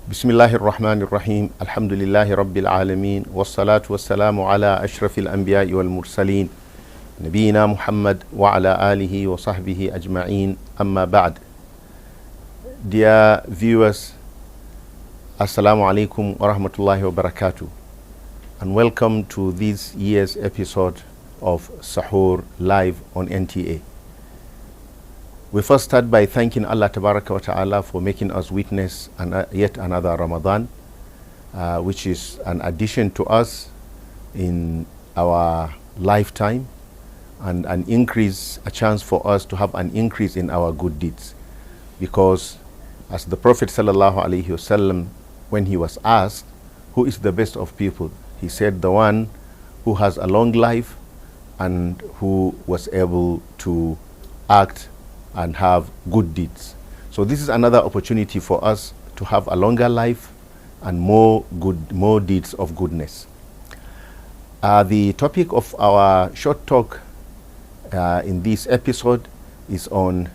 بسم الله الرحمن الرحيم الحمد لله رب العالمين والصلاة والسلام على أشرف الأنبياء والمرسلين نبينا محمد وعلى آله وصحبه أجمعين أما بعد. Dear viewers, Assalamu alaikum wa rahmatullahi wa barakatuh, and welcome to this year's episode of Sahur live on NTA. We first start by thanking Allah Tabaraka wa Ta'ala for making us witness yet another Ramadan, which is an addition to us in our lifetime and a chance for us to have an increase in our good deeds. Because as the Prophet Sallallahu Alaihi Wasallam, when he was asked, who is the best of people? He said, the one who has a long life and who was able to act and have good deeds. So this is another opportunity for us to have a longer life and more deeds of goodness. The topic of our short talk in this episode is on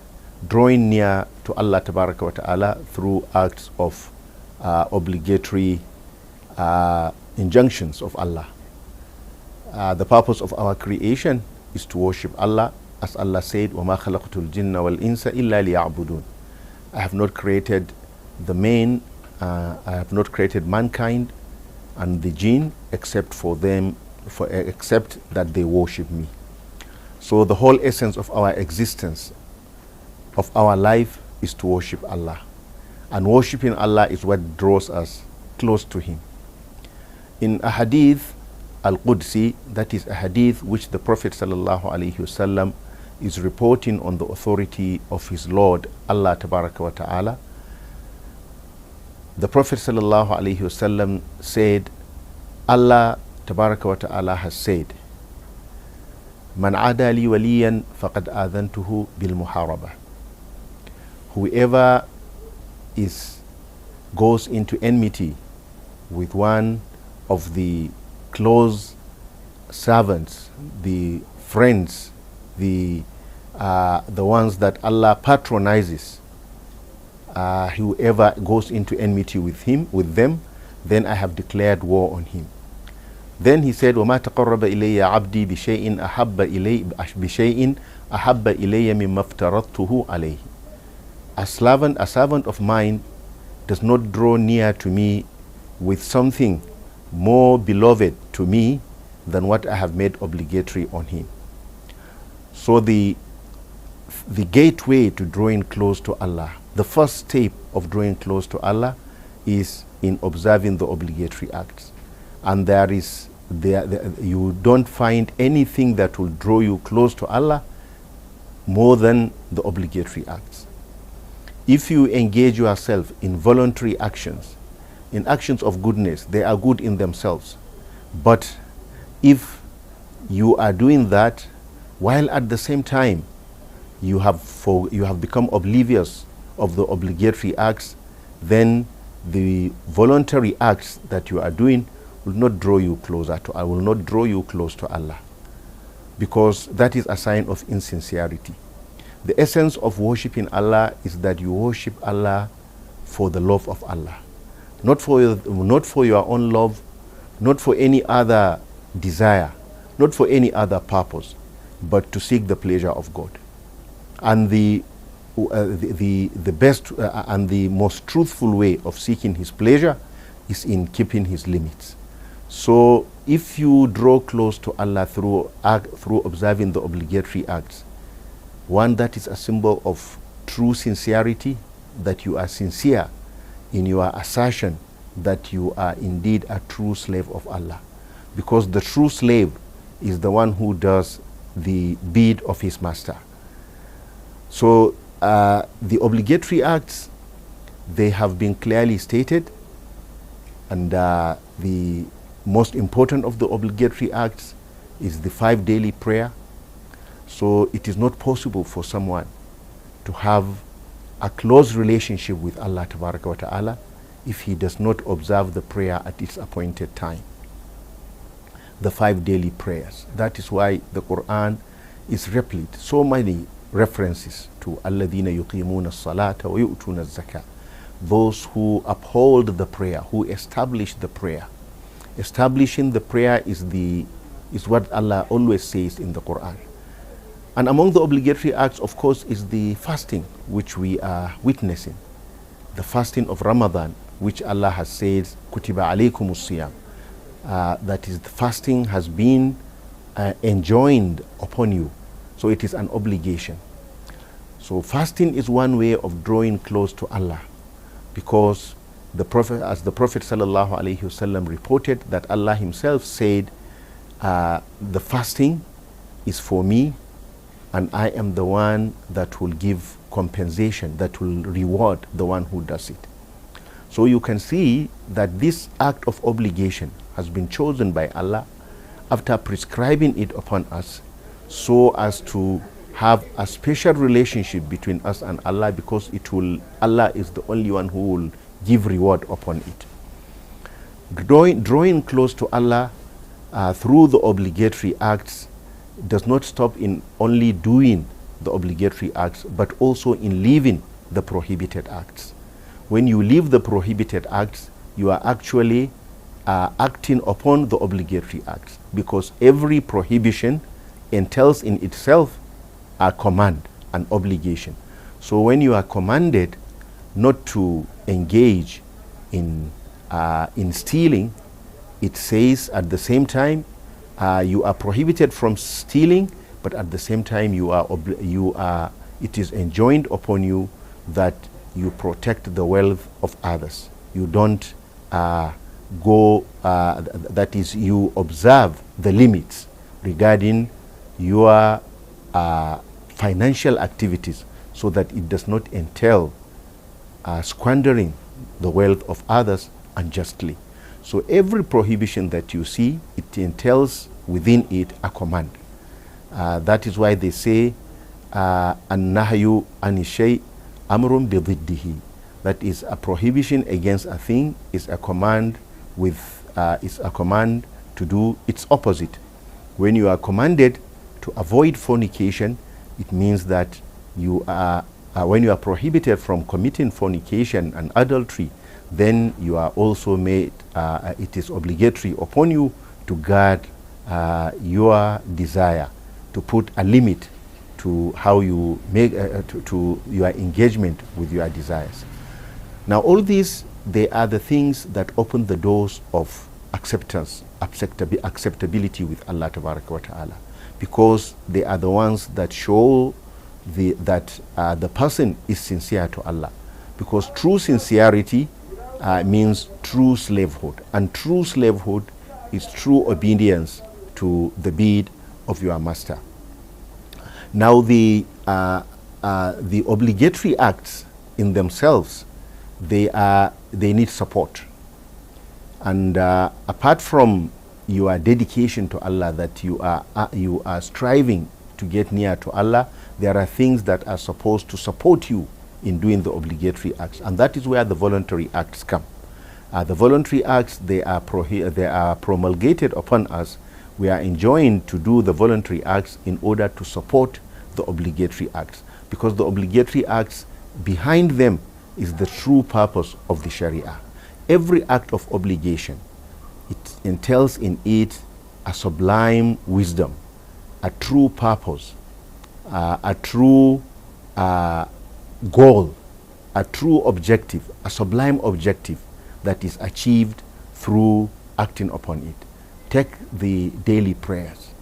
drawing near to Allah Tabaraka wa Ta'ala through acts of obligatory injunctions of Allah. The purpose of our creation is to worship Allah, as Allah said, وَمَا خَلَقْتُ الْجِنَّ وَالْإِنسَ إِلَّا لِيَعْبُدُونَ. I have not created I have not created mankind and the jinn except that they worship me. So the whole essence of our existence, of our life, is to worship Allah. And worshiping Allah is what draws us close to Him. In a hadith al-Qudsi, that is a hadith which the Prophet Sallallahu Alaihi Wasallam is reporting on the authority of his Lord, Allah Tabaraka wa Ta'ala. The Prophet Sallallahu Alaihi Wasallam said, Allah Tabaraka wa Ta'ala has said, Man ada li waliyan faqad adhantuhu bil muharaba. Whoever goes into enmity with one of the close servants, the friends, the ones that Allah patronizes, whoever goes into enmity with them, then I have declared war on him. Then he said, وَمَا تَقَرَّبَ إِلَيَّ عَبْدِي بِشَيْءٍ أَحَبَّ إِلَيَّ مِمَّا افْتَرَضْتُهُ عَلَيْهِ. A servant of mine does not draw near to me with something more beloved to me than what I have made obligatory on him. So the gateway to drawing close to Allah, the first step of drawing close to Allah, is in observing the obligatory acts. And you don't find anything that will draw you close to Allah more than the obligatory acts. If you engage yourself in voluntary actions, in actions of goodness, they are good in themselves. But if you are doing that while at the same time you have become oblivious of the obligatory acts, then the voluntary acts that you are doing will not draw you close to Allah, because that is a sign of insincerity. The essence of worshiping Allah is that you worship Allah for the love of Allah, not for your own love, not for any other desire, not for any other purpose, but to seek the pleasure of God. And the best and the most truthful way of seeking His pleasure is in keeping His limits. So if you draw close to Allah through observing the obligatory acts, one, that is a symbol of true sincerity, that you are sincere in your assertion that you are indeed a true slave of Allah, because the true slave is the one who does the bid of his master. So the obligatory acts, they have been clearly stated, and the most important of the obligatory acts is the 5 daily prayer. So it is not possible for someone to have a close relationship with Allah Tabaraka wa Ta'ala if he does not observe the prayer at its appointed time. The 5 daily prayers. That is why the Quran is replete, so many references to alladhina yuqimuna as-salata wa yu'tuna az-zakah. those who uphold the prayer, who establish the prayer. Establishing the prayer is what Allah always says in the Quran. And among the obligatory acts, of course, is the fasting, which we are witnessing. The fasting of Ramadan, which Allah has said, Kutiba alaykumus siyam. That is, the fasting has been enjoined upon you. So it is an obligation. So fasting is one way of drawing close to Allah, because the Prophet, as the Prophet sallallahu alaihi wasallam reported, that Allah himself said, the fasting is for me, and I am the one that will give compensation, that will reward the one who does it. So you can see that this act of obligation has been chosen by Allah after prescribing it upon us, so as to have a special relationship between us and Allah, because Allah is the only one who will give reward upon it. Drawing close to Allah through the obligatory acts does not stop in only doing the obligatory acts, but also in leaving the prohibited acts. When you leave the prohibited acts, you are actually acting upon the obligatory acts, because every prohibition entails in itself a command, an obligation. So when you are commanded not to engage in stealing, it says at the same time you are prohibited from stealing, but at the same time it is enjoined upon you that you protect the wealth of others. You don't that is, you observe the limits regarding your financial activities, so that it does not entail squandering the wealth of others unjustly. So every prohibition that you see, it entails within it a command. That is why they say, an-nahyu an-shay amrun bi-dhiddihi. That is, a prohibition against a thing is a command to do its opposite. When you are commanded to avoid fornication, it means that you are when you are prohibited from committing fornication and adultery, then you are also made, it is obligatory upon you to guard your desire, to put a limit to how you make to your engagement with your desires. Now all these, they are the things that open the doors of acceptability with Allah Tabaraka wa Ta'ala, because they are the ones that show that the person is sincere to Allah. Because true sincerity means true slavehood, and true slavehood is true obedience to the bid of your master. Now the obligatory acts in themselves, they need support, and apart from your dedication to Allah, that you are striving to get near to Allah, there are things that are supposed to support you in doing the obligatory acts, and that is where the voluntary acts come. The voluntary acts, they are promulgated upon us. We are enjoined to do the voluntary acts in order to support the obligatory acts, because the obligatory acts, behind them is the true purpose of the Sharia. Every act of obligation, it entails in it a sublime wisdom, a true purpose, a true goal, a true objective, a sublime objective that is achieved through acting upon it. Take the daily prayers.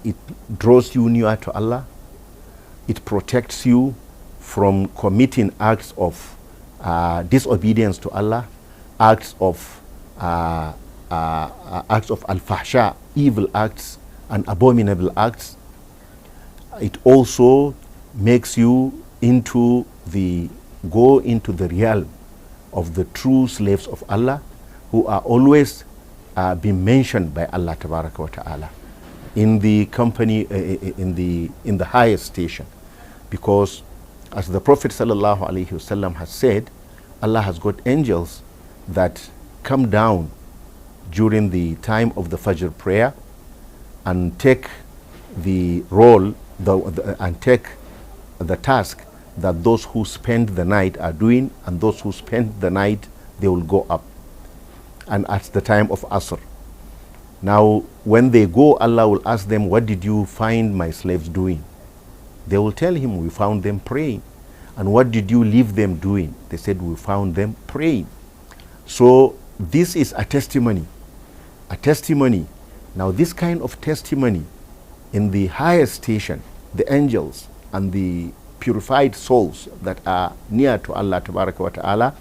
It draws you near to Allah. It protects you from committing acts of disobedience to Allah, acts of al-fahsha, evil acts and abominable acts. It also makes you go into the realm of the true slaves of Allah, who are always being mentioned by Allah Tabaraka wa Ta'ala in the company, in the highest station. Because as the Prophet sallallahu alaihi wasallam has said, Allah has got angels that come down during the time of the Fajr prayer and take the role and take the task that those who spend the night are doing, and those who spend the night, they will go up. And at the time of Asr. Now, when they go, Allah will ask them, what did you find my slaves doing? They will tell him, we found them praying. And what did you leave them doing? They said, we found them praying. So this is a testimony. A testimony. Now, this kind of testimony in the highest station, the angels and the purified souls that are near to Allah Tabaraka wa Ta'ala,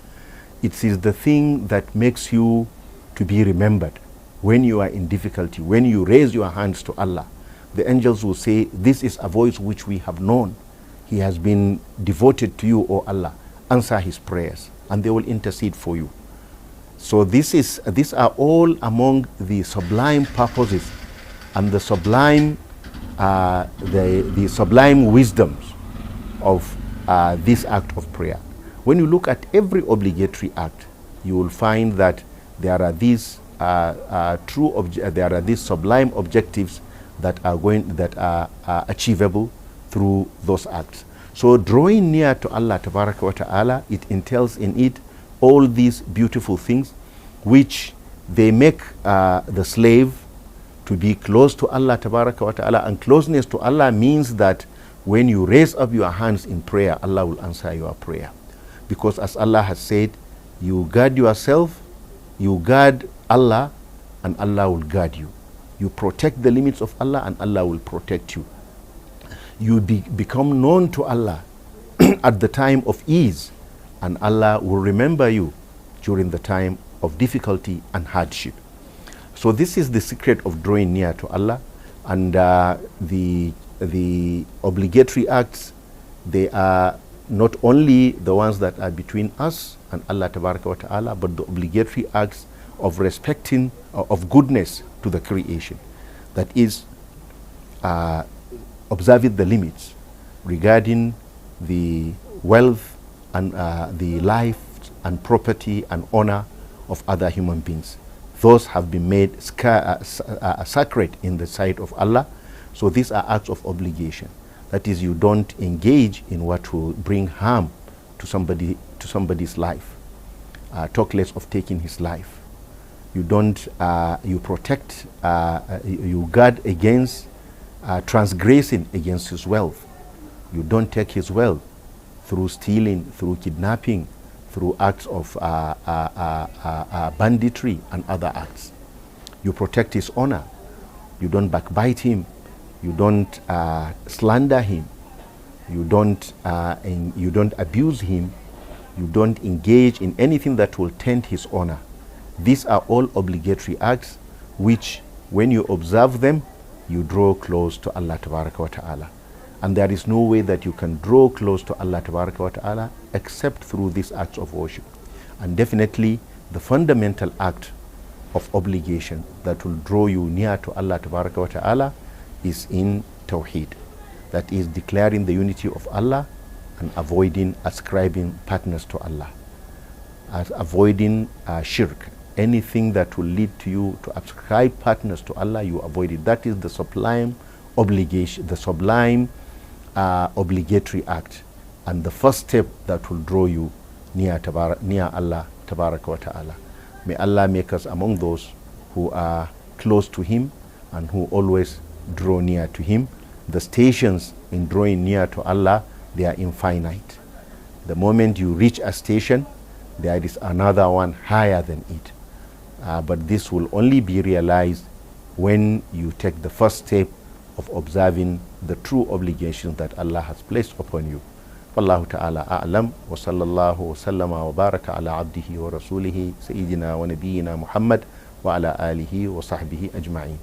it is the thing that makes you to be remembered when you are in difficulty. When you raise your hands to Allah, the angels will say, this is a voice which we have known. He has been devoted to you, O Allah. Answer his prayers, and they will intercede for you. So these are all among the sublime purposes and the sublime wisdoms of this act of prayer. When you look at every obligatory act, you will find that there are these these sublime objectives that are achievable through those acts. So drawing near to Allah Tabaraka wa Ta'ala, it entails in it all these beautiful things which they make the slave to be close to Allah Tabaraka wa Ta'ala. And closeness to Allah means that when you raise up your hands in prayer, Allah will answer your prayer. Because as Allah has said, you guard yourself, you guard Allah, and Allah will guard you. You protect the limits of Allah, and Allah will protect you. You become known to Allah at the time of ease, and Allah will remember you during the time of difficulty and hardship. So this is the secret of drawing near to Allah. And the obligatory acts, they are not only the ones that are between us and Allah Tabaraka wa Ta'ala, but the obligatory acts of respecting, of goodness to the creation. That is, observing the limits regarding the wealth and the life and property and honor of other human beings. Those have been made sacred in the sight of Allah. So these are acts of obligation. That is, you don't engage in what will bring harm to somebody's life. Talk less of taking his life. You don't. You protect. You guard against transgressing against his wealth. You don't take his wealth through stealing, through kidnapping, through acts of banditry and other acts. You protect his honor. You don't backbite him. You don't slander him. You don't abuse him. You don't engage in anything that will taint his honor. These are all obligatory acts which, when you observe them, you draw close to Allah Tabaraka wa Ta'ala. And there is no way that you can draw close to Allah Tabaraka wa Ta'ala except through these acts of worship. And definitely the fundamental act of obligation that will draw you near to Allah Tabaraka wa Ta'ala is in Tawheed. That is declaring the unity of Allah and avoiding ascribing partners to Allah. Avoiding shirk. Anything that will lead to you to ascribe partners to Allah, you avoid it. That is the sublime obligation, the sublime obligatory act, and the first step that will draw you near Allah Tabaraka wa Ta'ala. May Allah make us among those who are close to Him and who always draw near to Him. The stations in drawing near to Allah, they are infinite. The moment you reach a station, there is another one higher than it. But this will only be realized when you take the first step of observing the true obligations that Allah has placed upon you. Wallahu ta'ala a'lam wa sallallahu wa sallama wa baraka ala abdihi wa rasulihi sayyidina wa nabiyyina Muhammad wa ala alihi wa sahbihi ajma'in.